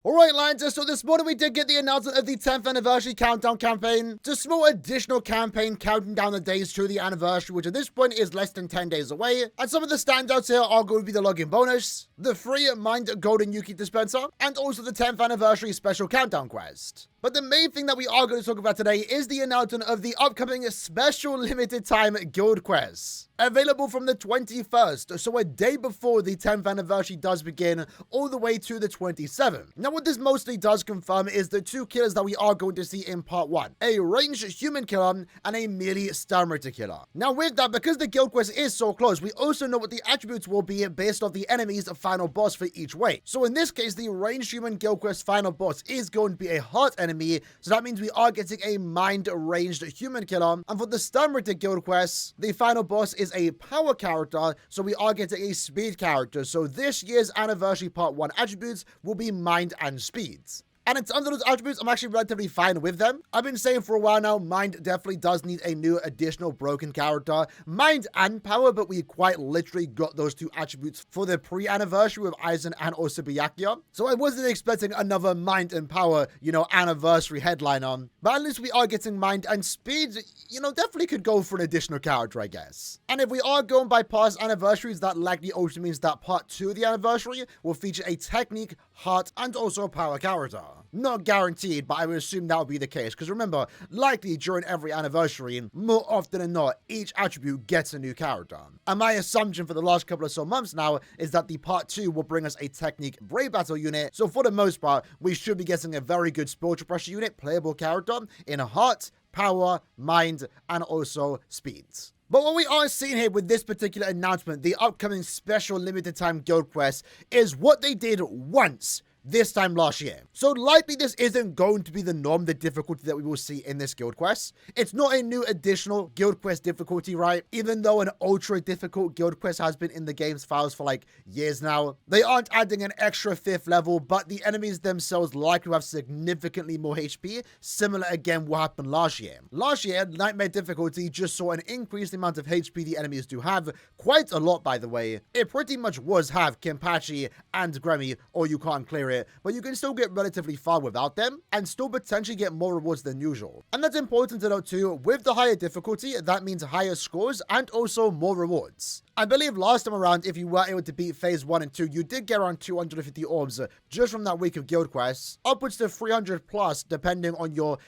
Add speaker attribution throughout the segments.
Speaker 1: Alright, Lancers, so this morning we did get the announcement of the 10th anniversary countdown campaign. It's a small additional campaign counting down the days to the anniversary, which at this point is less than 10 days away. And some of the standouts here are going to be the login bonus, the free Mind Golden Yuki dispenser, and also the 10th anniversary special countdown quest. But the main thing that we are going to talk about today is the announcement of the upcoming special limited time guild quests. Available from the 21st, so a day before the 10th anniversary does begin, all the way to the 27th. Now what this mostly does confirm is the two killers that we are going to see in part 1. A ranged human killer and a melee stun killer. Now with that, because the guild quest is so close, we also know what the attributes will be based off the enemy's final boss for each way. So in this case, the ranged human guild quest final boss is going to be a heart enemy, so that means we are getting a mind ranged human killer. And for the stun guild quest, the final boss is a power character, so we are getting a speed character. So this year's anniversary part 1 attributes will be mind and speeds. And in terms of those attributes, I'm actually relatively fine with them. I've been saying for a while now, Mind definitely does need a new additional broken character. Mind and Power, but we quite literally got those two attributes for the pre-anniversary with Aizen and also Byakuya. So I wasn't expecting another Mind and Power, anniversary headline on. But at least we are getting Mind and Speed, definitely could go for an additional character, I guess. And if we are going by past anniversaries, that likely also means that part 2 of the anniversary will feature a Technique, Heart, and also a Power character. Not guaranteed, but I would assume that would be the case. Because remember, likely during every anniversary, more often than not, each attribute gets a new character. And my assumption for the last couple of months now is that the part 2 will bring us a Technique Brave Battle unit. So for the most part, we should be getting a very good Spiritual Pressure unit, playable character in Heart, Power, Mind, and also Speeds. But what we are seeing here with this particular announcement, the upcoming special limited time guild quest, is what they did once this time last year. So likely this isn't going to be the norm, the difficulty that we will see in this guild quest. It's not a new additional guild quest difficulty, right? Even though an ultra difficult guild quest has been in the game's files for like years now. They aren't adding an extra 5th level, but the enemies themselves likely have significantly more HP, similar again what happened last year. Last year, Nightmare difficulty just saw an increased amount of HP the enemies do have, quite a lot by the way. It pretty much was have Kenpachi and Grammy, or you can't clear it, but you can still get relatively far without them and still potentially get more rewards than usual. And that's important to note too, with the higher difficulty, that means higher scores and also more rewards. I believe last time around, if you were able to beat phase 1 and 2, you did get around 250 orbs just from that week of guild quests, upwards to 300 plus depending on your,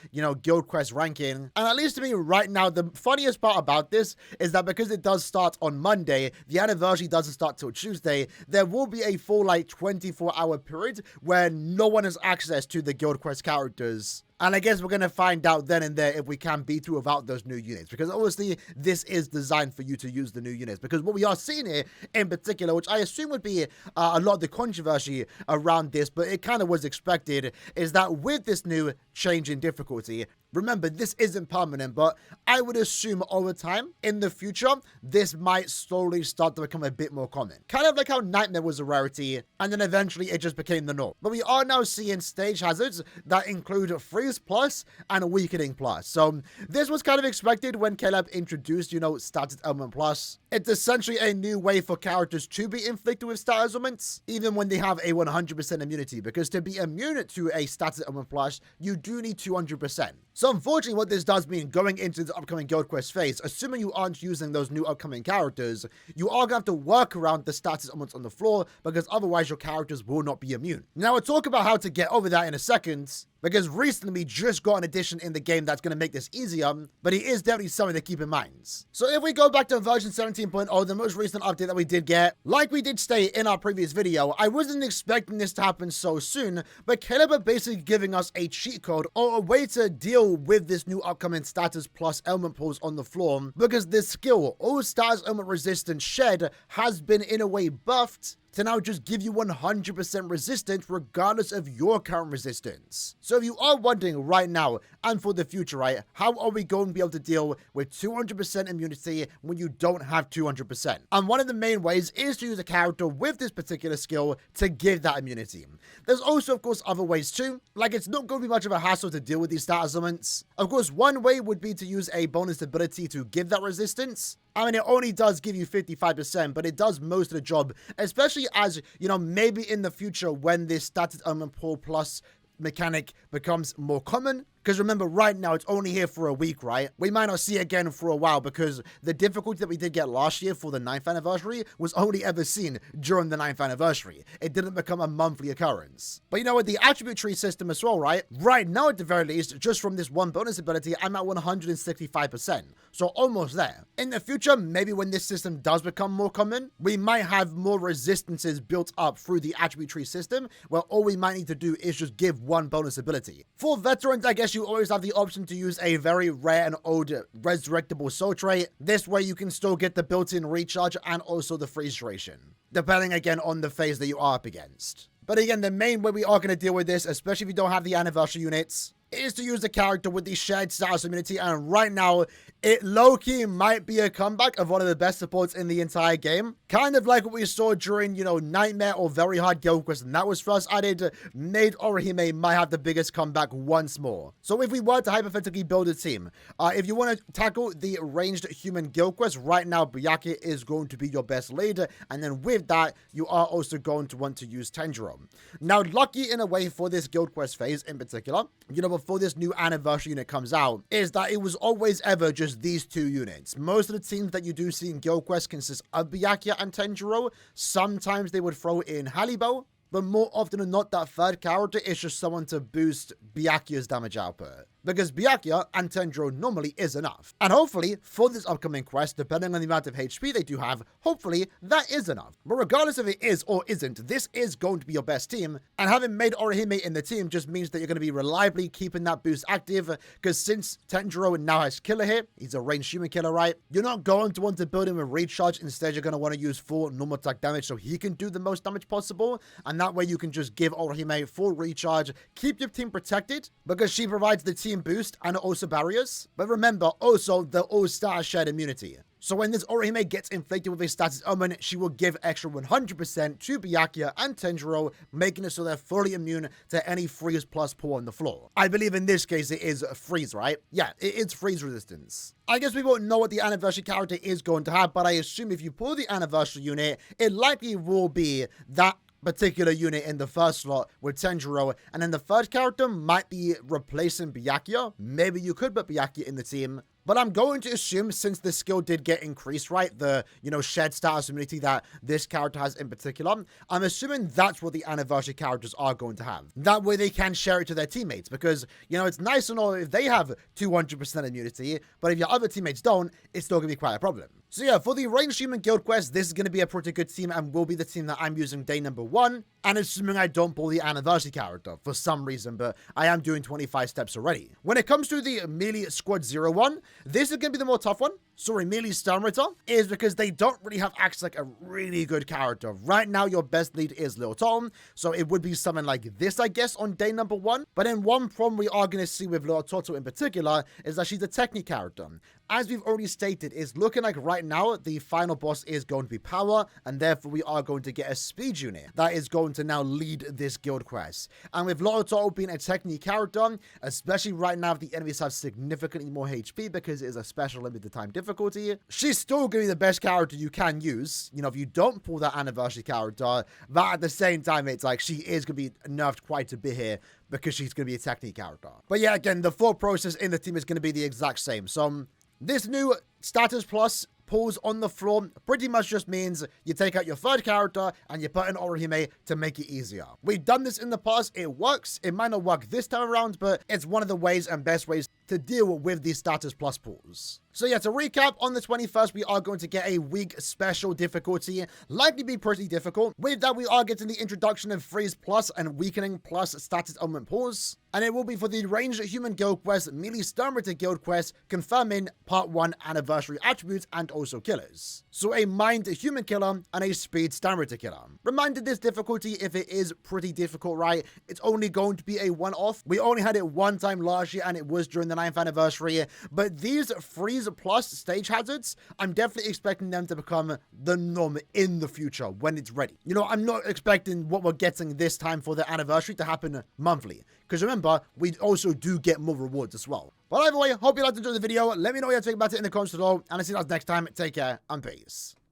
Speaker 1: guild quest ranking. And at least to me right now, the funniest part about this is that because it does start on Monday, the anniversary doesn't start till Tuesday, there will be a full 24-hour period where no one has access to the guild quest characters. And I guess we're going to find out then and there if we can beat through without those new units. Because obviously, this is designed for you to use the new units. Because what we are seeing here in particular, which I assume would be a lot of the controversy around this, but it kind of was expected, is that with this new change in difficulty, remember, this isn't permanent, but I would assume over time, in the future, this might slowly start to become a bit more common. Kind of like how Nightmare was a rarity, and then eventually it just became the norm. But we are now seeing stage hazards that include Freeze Plus and Weakening Plus. So this was kind of expected when Caleb introduced, Status Element Plus. It's essentially a new way for characters to be inflicted with status elements, even when they have a 100% immunity, because to be immune to a Status Element Plus, you do need 200%. So unfortunately, what this does mean going into the upcoming guild quest phase, assuming you aren't using those new upcoming characters, you are going to have to work around the status elements on the floor, because otherwise your characters will not be immune. Now we'll talk about how to get over that in a second, because recently we just got an addition in the game that's going to make this easier, but it is definitely something to keep in mind. So if we go back to version 17.0, the most recent update that we did get, like we did state in our previous video, I wasn't expecting this to happen so soon, but Caleb are basically giving us a cheat code or a way to deal with this new upcoming status plus element pools on the floor, because this skill, all status element resistance shed, has been in a way buffed to now just give you 100% resistance regardless of your current resistance. So if you are wondering right now and for the future, right, how are we going to be able to deal with 200% immunity when you don't have 200%? And one of the main ways is to use a character with this particular skill to give that immunity. There's also, of course, other ways too. Like, it's not going to be much of a hassle to deal with these status elements. Of course, one way would be to use a bonus ability to give that resistance. I mean, it only does give you 55%, but it does most of the job, especially as, you know, maybe in the future when this status element pool plus mechanic becomes more common. Because remember, right now, it's only here for a week, right? We might not see it again for a while because the difficulty that we did get last year for the 9th anniversary was only ever seen during the 9th anniversary. It didn't become a monthly occurrence. But you know, with the attribute tree system as well, right? Right now, at the very least, just from this one bonus ability, I'm at 165%. So almost there. In the future, maybe when this system does become more common, we might have more resistances built up through the attribute tree system, where all we might need to do is just give one bonus ability. For veterans, I guess you always have the option to use a very rare and old resurrectable soul trait. This way you can still get the built-in recharge and also the freeze duration, depending again on the phase that you are up against. But again, the main way we are going to deal with this, especially if you don't have the anniversary units, is to use the character with the shared status immunity, and right now, it low-key might be a comeback of one of the best supports in the entire game. Kind of like what we saw during, you know, Nightmare or Very Hard Guild Quest, and that was first added. Maid Orihime might have the biggest comeback once more. So if we were to hypothetically build a team, if you want to tackle the ranged human guild quest, right now, Byakuya is going to be your best leader, and then with that, you are also going to want to use Tenjiro. Now, lucky in a way for this guild quest phase in particular, you know, before this new anniversary unit comes out, is that it was always ever just these two units. Most of the teams that you do see in guild quest consist of Byakuya and Tenjiro. Sometimes they would throw in Halibo, but more often than not, that third character is just someone to boost Byakuya's damage output. Because Byakuya and Tenjiro normally is enough. And hopefully, for this upcoming quest, depending on the amount of HP they do have, hopefully, that is enough. But regardless if it is or isn't, this is going to be your best team. And having Maid Orihime in the team just means that you're going to be reliably keeping that boost active. Because since Tenjiro now has killer hit, he's a ranged human killer, right? You're not going to want to build him with recharge. Instead, you're going to want to use full normal attack damage so he can do the most damage possible. And that way you can just give Orihime full recharge, keep your team protected, because she provides the team boost and also barriers. But remember, also, the all-star shared immunity. So when this Orihime gets inflicted with a status omen, she will give extra 100% to Byakuya and Tenjiro, making it so they're fully immune to any freeze plus pull on the floor. I believe in this case it is freeze, right? Yeah, it is freeze resistance. I guess we won't know what the anniversary character is going to have, but I assume if you pull the anniversary unit, it likely will be that particular unit in the first slot with Tenjiro, and then the third character might be replacing Byakuya. Maybe you could put Byakuya in the team, but I'm going to assume, since the skill did get increased, right, the, you know, shared status immunity that this character has in particular, I'm assuming that's what the anniversary characters are going to have. That way they can share it to their teammates, because, you know, it's nice and all if they have 200% immunity, but if your other teammates don't, it's still going to be quite a problem. So yeah, for the ranged human guild quest, this is going to be a pretty good team and will be the team that I'm using day number 1, and assuming I don't pull the anniversary character for some reason, but I am doing 25 steps already. When it comes to the melee squad 01, this is going to be the more tough one. Sorry, melee Sternritter is because they don't really have access like a really good character. Right now, your best lead is Lil Tom, so it would be something like this, I guess, on day number 1. But then one problem we are going to see with Lil Toto in particular is that she's a technique character. As we've already stated, it's looking like right now the final boss is going to be power, and therefore we are going to get a speed unit that is going to now lead this guild quest. And with Lil Toto being a technique character, especially right now if the enemies have significantly more HP because it is a special limited time difficulty, she's still going to be the best character you can use, you know, if you don't pull that anniversary character. But at the same time, it's like she is going to be nerfed quite a bit here because she's going to be a technique character. But yeah, again, the thought process in the team is going to be the exact same. So this new status plus pulls on the floor pretty much just means you take out your third character and you put in Orihime to make it easier. We've done this in the past. It works. It might not work this time around, but it's one of the ways and best ways to deal with these status plus pulls. So yeah, to recap, on the 21st, we are going to get a week special difficulty, likely be pretty difficult. With that, we are getting the introduction of Freeze Plus and Weakening Plus status element pulls. And it will be for the Ranged Human Guild Quest, Melee Sternritter Guild Quest, confirming Part 1 Anniversary Attributes and also Killers. So a Mind Human Killer and a Speed Sternritter Killer. Reminded this difficulty, if it is pretty difficult, right, it's only going to be a one-off. We only had it one time last year, and it was during the the 9th anniversary, but these Freeze Plus stage hazards, I'm definitely expecting them to become the norm in the future when it's ready. You know, I'm not expecting what we're getting this time for the anniversary to happen monthly, because remember, we also do get more rewards as well. But either way, hope you liked to enjoy the video. Let me know what you think about it in the comments below, and I'll see you guys next time. Take care, and peace.